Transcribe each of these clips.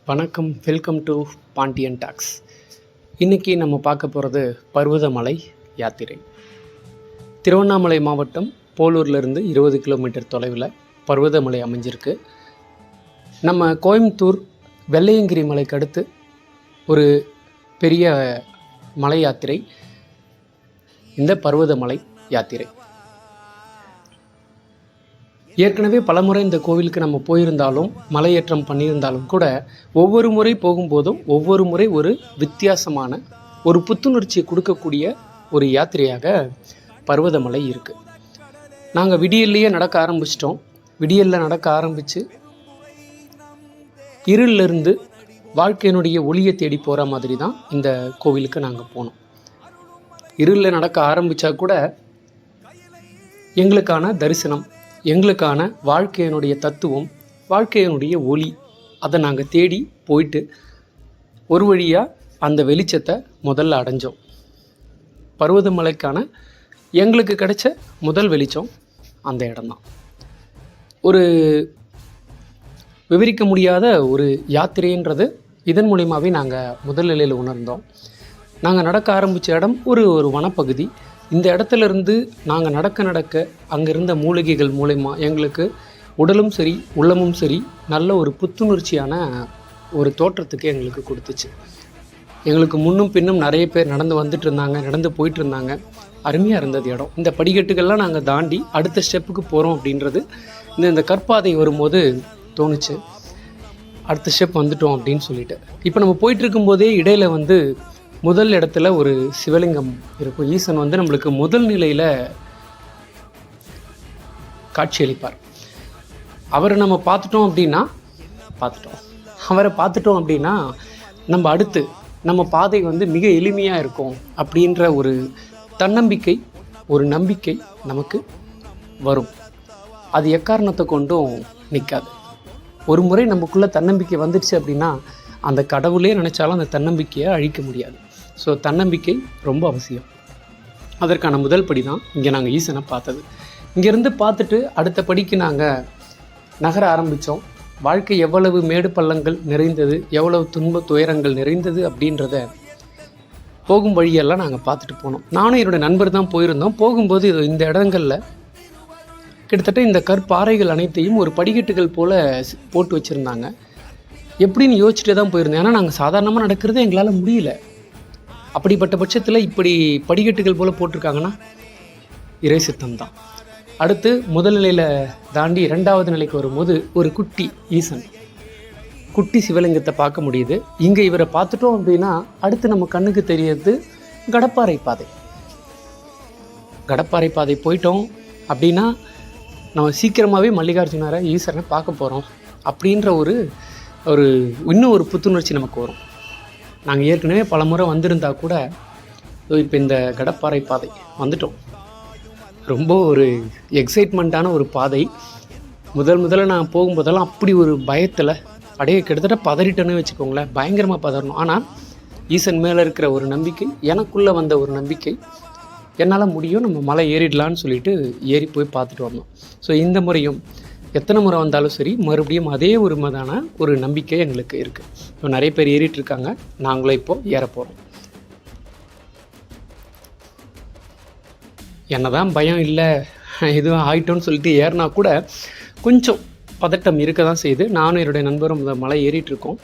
வணக்கம், welcome to Pandian tax. இன்றைக்கி நம்ம பார்க்க போகிறது பர்வதமலை யாத்திரை. திருவண்ணாமலை மாவட்டம் போலூர்லேருந்து 20 கிலோமீட்டர் தொலைவில் பர்வதமலை அமைஞ்சிருக்கு. நம்ம கோயம்புத்தூர் வெள்ளையங்கிரி மலைக்கு அடுத்து ஒரு பெரிய மலை யாத்திரை இந்த பர்வதமலை யாத்திரை. ஏற்கனவே பலமுறை இந்த கோவிலுக்கு நம்ம போயிருந்தாலும் மலையேற்றம் பண்ணியிருந்தாலும் கூட ஒவ்வொரு முறை போகும்போதும் ஒவ்வொரு முறை ஒரு வித்தியாசமான ஒரு புத்துணர்ச்சியை கொடுக்கக்கூடிய ஒரு யாத்திரையாக பர்வதமலை இருக்குது. நாங்கள் விடியல்லையே நடக்க ஆரம்பிச்சிட்டோம். விடியலில் நடக்க ஆரம்பித்து இருளிலிருந்து வாழ்க்கையினுடைய ஒளியை தேடி போகிற மாதிரி தான் இந்த கோவிலுக்கு நாங்கள் போனோம். இருளில் நடக்க ஆரம்பித்தா கூட எங்களுக்கான தரிசனம், எங்களுக்கான வாழ்க்கையினுடைய தத்துவம், வாழ்க்கையினுடைய ஒளி, அதை நாங்கள் தேடி போயிட்டு ஒரு வழியாக அந்த வெளிச்சத்தை முதல்ல அடைஞ்சோம். பர்வதமலைக்கான எங்களுக்கு கிடைச்ச முதல் வெளிச்சம் அந்த இடம்தான். ஒரு விவரிக்க முடியாத ஒரு யாத்திரைன்றது இதன் மூலியமாகவே நாங்கள் முதல் நிலையில் உணர்ந்தோம். நாங்கள் நடக்க ஆரம்பித்த இடம் ஒரு வனப்பகுதி. இந்த இடத்துலேருந்து நாங்கள் நடக்க அங்கே இருந்த மூலிகைகள் மூலயமா எங்களுக்கு உடலும் சரி உள்ளமும் சரி நல்ல ஒரு புத்துணர்ச்சியான ஒரு தோற்றத்துக்கு எங்களுக்கு கொடுத்துச்சு. எங்களுக்கு முன்னும் பின்னும் நிறைய பேர் நடந்து வந்துட்டு இருந்தாங்க, நடந்து போயிட்டு இருந்தாங்க. அருமையாக இருந்தது இடம். இந்த படிக்கட்டுகள்லாம் நாங்கள் தாண்டி அடுத்த ஸ்டெப்புக்கு போகிறோம் அப்படின்றது இந்த கற்பாதை வரும்போது தோணுச்சு. அடுத்த ஸ்டெப் வந்துட்டோம் அப்படின்னு சொல்லிட்டு. இப்போ நம்ம போயிட்டு இருக்கும்போதே இடையில முதல் இடத்துல ஒரு சிவலிங்கம் இருக்கும். ஈசன் நம்மளுக்கு முதல் நிலையில் காட்சியளிப்பார். அவரை நம்ம பார்த்துட்டோம் அப்படின்னா நம்ம அடுத்து நம்ம பாதை மிக எளிமையாக இருக்கும் அப்படின்ற ஒரு தன்னம்பிக்கை, ஒரு நம்பிக்கை நமக்கு வரும். அது எக்காரணத்தை கொண்டும் நிற்காது. ஒரு முறை நமக்குள்ளே தன்னம்பிக்கை வந்துடுச்சு அப்படின்னா அந்த கடவுளே நினச்சாலும் அந்த தன்னம்பிக்கையை அழிக்க முடியாது. ஸோ தன்னம்பிக்கை ரொம்ப அவசியம். அதற்கான முதல் படி தான் இங்கே நாங்கள் ஈசனை பார்த்தது. இங்கேருந்து பார்த்துட்டு அடுத்த படிக்கு நாங்கள் நகர ஆரம்பித்தோம். வாழ்க்கை எவ்வளவு மேடு பள்ளங்கள் நிறைந்தது, எவ்வளவு துன்ப துயரங்கள் நிறைந்தது அப்படின்றத போகும் வழியெல்லாம் நாங்கள் பார்த்துட்டு போனோம். நானும் என்னோடய நண்பர் தான் போயிருந்தோம். போகும்போது இந்த இடங்களில் கிட்டத்தட்ட இந்த கற்பாறைகள் அனைத்தையும் ஒரு படிக்கட்டுகள் போல் போட்டு வச்சுருந்தாங்க. எப்படின்னு யோசிச்சுட்டே தான் போயிருந்தேன். ஏன்னா நாங்கள் சாதாரணமாக நடக்கிறதே எங்களால் முடியல. அப்படிப்பட்ட பட்சத்தில் இப்படி படிக்கட்டுகள் போல் போட்டிருக்காங்கன்னா இறை சித்தம் தான். அடுத்து முதல் நிலையில் தாண்டி 2வது நிலைக்கு வரும்போது ஒரு குட்டி ஈசன், குட்டி சிவலிங்கத்தை பார்க்க முடியுது. இங்கே இவரை பார்த்துட்டோம் அப்படின்னா அடுத்து நம்ம கண்ணுக்கு தெரியறது கடப்பாறை பாதை. கடப்பாறை பாதை போயிட்டோம் அப்படின்னா நம்ம சீக்கிரமாகவே மல்லிகார்ஜுனரை ஈசனை பார்க்க போகிறோம் அப்படின்ற ஒரு இன்னும் ஒரு புத்துணர்ச்சி நமக்கு வரும். நாங்கள் ஏற்கனவே பல முறை வந்திருந்தா கூட இப்போ இந்த கடப்பாறை பாதை வந்துட்டோம். ரொம்ப ஒரு எக்ஸைட்மெண்ட்டான ஒரு பாதை. முதல்ல நான் போகும்போதெல்லாம் அப்படி ஒரு பயத்தில் அப்படியே கிட்டத்தட்ட பதறிட்டேன்னு வச்சுக்கோங்களேன். பயங்கரமாக பதறணும். ஆனால் ஈசன் மேலே இருக்கிற ஒரு நம்பிக்கை, எனக்குள்ளே வந்த ஒரு நம்பிக்கை, என்னால் முடியும், நம்ம மலை ஏறிடலான்னு சொல்லிட்டு ஏறி போய் பார்த்துட்டு வந்தோம். ஸோ இந்த முறையும் எத்தனை முறை வந்தாலும் சரி மறுபடியும் அதே ஒரு மதான ஒரு நம்பிக்கை எங்களுக்கு இருக்குது. இப்போ நிறைய பேர் ஏறிட்டு இருக்காங்க, நாங்களும் இப்போது ஏற போகிறோம். என்னதான் பயம் இல்லை எதுவும் ஆகிட்டோன்னு சொல்லிட்டு ஏறினா கூட கொஞ்சம் பதட்டம் இருக்க தான் செய்யுது. நானும் என்னுடைய நண்பரும் இந்த மலை ஏறிட்டுருக்கோம்.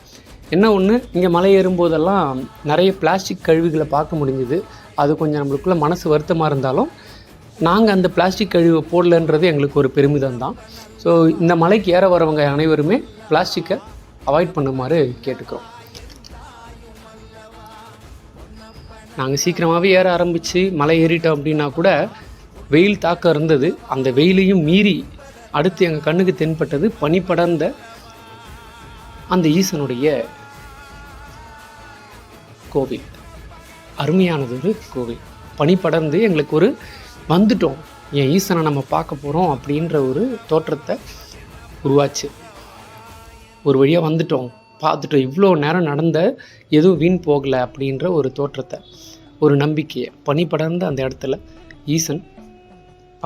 என்ன ஒன்று, இங்கே மலை ஏறும்போதெல்லாம் நிறைய பிளாஸ்டிக் கழிவுகளை பார்க்க முடிஞ்சுது. அது கொஞ்சம் நம்மளுக்குள்ளே மனசு வருத்தமாக இருந்தாலும் நாங்கள் அந்த பிளாஸ்டிக் கழிவை போடலன்றது எங்களுக்கு ஒரு பெருமிதம் தான். ஸோ இந்த மலைக்கு ஏற வரவங்க அனைவருமே பிளாஸ்டிக்கை அவாய்ட் பண்ணுமாறு கேட்டுக்கிறோம். நாங்கள் சீக்கிரமாகவே ஏற ஆரம்பித்து மலை ஏறிட்டோம் அப்படின்னா கூட வெயில் தாக்கம் இருந்தது. அந்த வெயிலையும் மீறி அடுத்து எங்கள் கண்ணுக்கு தென்பட்டது பனி படர்ந்த அந்த ஈசனுடைய கோவில். அருமையானது ஒரு கோவில். பனி படர்ந்து எங்களுக்கு ஒரு வந்துட்டோம், என் ஈசனை நம்ம பார்க்க போகிறோம் அப்படின்ற ஒரு தோற்றத்தை உருவாச்சு. ஒரு வழியாக வந்துட்டோம், பார்த்துட்டோம், இவ்வளோ நேரம் நடந்த எதுவும் வீண் போகலை அப்படின்ற ஒரு தோற்றத்தை, ஒரு நம்பிக்கையை பனி படர்ந்த அந்த இடத்துல ஈசன்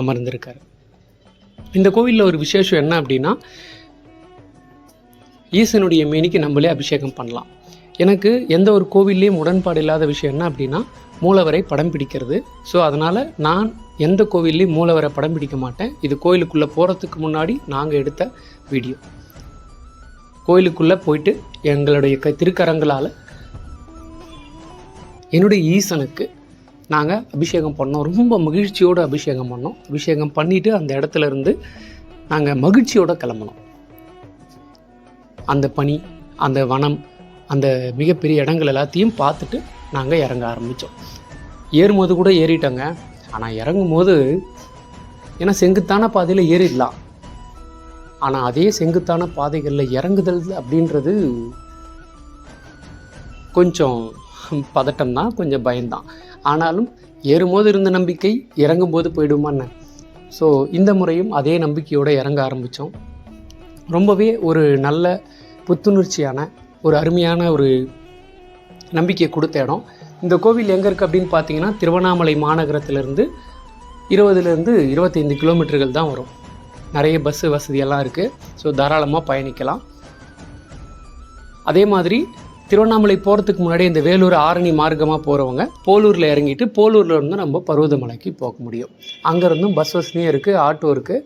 அமர்ந்திருக்கார். இந்த கோவிலில் ஒரு விசேஷம் என்ன அப்படின்னா, ஈசனுடைய மேனிக்கு நம்மளே அபிஷேகம் பண்ணலாம். எனக்கு எந்த ஒரு கோவில்லையும் உடன்பாடு இல்லாத விஷயம் என்ன அப்படின்னா மூலவரை படம் பிடிக்கிறது. ஸோ அதனால் நான் எந்த கோவில்லையும் மூலவரை படம் பிடிக்க மாட்டேன். இது கோயிலுக்குள்ளே போகிறதுக்கு முன்னாடி நாங்கள் எடுத்த வீடியோ. கோயிலுக்குள்ளே போயிட்டு எங்களுடைய திருக்கரங்களால் என்னுடைய ஈசனுக்கு நாங்கள் அபிஷேகம் பண்ணோம். ரொம்ப மகிழ்ச்சியோடு அபிஷேகம் பண்ணோம். அபிஷேகம் பண்ணிவிட்டு அந்த இடத்துல இருந்து நாங்கள் மகிழ்ச்சியோடு கிளம்பினோம். அந்த பனி, அந்த வனம், அந்த மிகப்பெரிய இடங்கள் எல்லாத்தையும் பார்த்துட்டு நாங்கள் இறங்க ஆரம்பித்தோம். ஏறும்போது கூட ஏறிட்டோங்க. ஆனால் இறங்கும் போது ஏன்னா செங்குத்தான பாதையில் ஏறிடலாம், ஆனால் அதே செங்குத்தான பாதைகளில் இறங்குதல் அப்படின்றது கொஞ்சம் பதட்டம் தான், கொஞ்சம் பயம்தான். ஆனாலும் ஏறும்போது இருந்த நம்பிக்கை இறங்கும்போது போயிடுமான்னு. ஸோ இந்த முறையும் அதே நம்பிக்கையோடு இறங்க ஆரம்பித்தோம். ரொம்பவே ஒரு நல்ல புத்துணர்ச்சியான ஒரு அருமையான ஒரு நம்பிக்கை கொடுத்த இடம். இந்த கோவில் எங்கே இருக்குது அப்படின்னு பார்த்தீங்கன்னா திருவண்ணாமலை மாநகரத்திலேருந்து 20-25 கிலோமீட்டர்கள் தான் வரும். நிறைய பஸ்ஸு வசதியெல்லாம் இருக்குது. ஸோ தாராளமாக பயணிக்கலாம். அதே மாதிரி திருவண்ணாமலை போகிறதுக்கு முன்னாடி இந்த வேலூர் ஆரணி மார்க்கமாக போகிறவங்க போலூரில் இறங்கிட்டு போலூரில் இருந்து நம்ம பருவதமலைக்கு போக முடியும். அங்கேருந்தும் பஸ் வசதியும் இருக்குது, ஆட்டோ இருக்குது,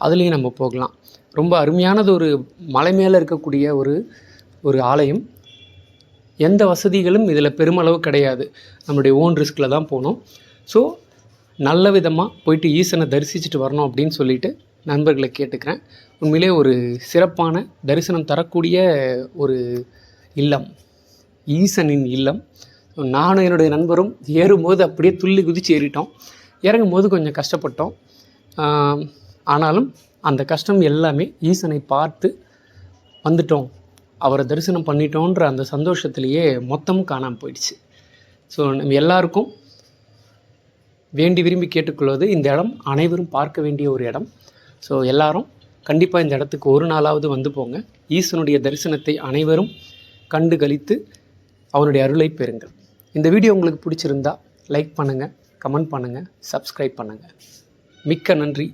அதுலேயும் நம்ம போகலாம். ரொம்ப அருமையானது. ஒரு மலை மேலே இருக்கக்கூடிய ஒரு ஆலயம். எந்த வசதிகளும் இதில் பெருமளவு கிடையாது. நம்மளுடைய ஓன் ரிஸ்கில் தான் போகணும். ஸோ நல்ல விதமாக போயிட்டு ஈசனை தரிசிச்சுட்டு வரணும் அப்படின்னு சொல்லிட்டு நண்பர்களை கேட்டுக்கிறேன். உண்மையிலே ஒரு சிறப்பான தரிசனம் தரக்கூடிய ஒரு இல்லம், ஈசனின் இல்லம். நானும் என்னுடைய நண்பரும் ஏறும்போது அப்படியே துள்ளி குதித்து ஏறிட்டோம். இறங்கும்போது கொஞ்சம் கஷ்டப்பட்டோம். ஆனாலும் அந்த கஷ்டம் எல்லாமே ஈசனை பார்த்து வந்துட்டோம், அவரை தரிசனம் பண்ணிட்டோன்ற அந்த சந்தோஷத்திலேயே மொத்தமும் காணாமல் போயிடுச்சு. ஸோ நம்ம எல்லாருக்கும் வேண்டி விரும்பி கேட்டுக்கொள்வது, இந்த இடம் அனைவரும் பார்க்க வேண்டிய ஒரு இடம். ஸோ எல்லாரும் கண்டிப்பாக இந்த இடத்துக்கு ஒரு நாளாவது வந்து போங்க. ஈசனுடைய தரிசனத்தை அனைவரும் கண்டு களித்து அவனுடைய அருளை பெறுங்கள். இந்த வீடியோ உங்களுக்கு பிடிச்சிருந்தா லைக் பண்ணுங்கள், கமெண்ட் பண்ணுங்கள், சப்ஸ்கிரைப் பண்ணுங்கள். மிக்க நன்றி.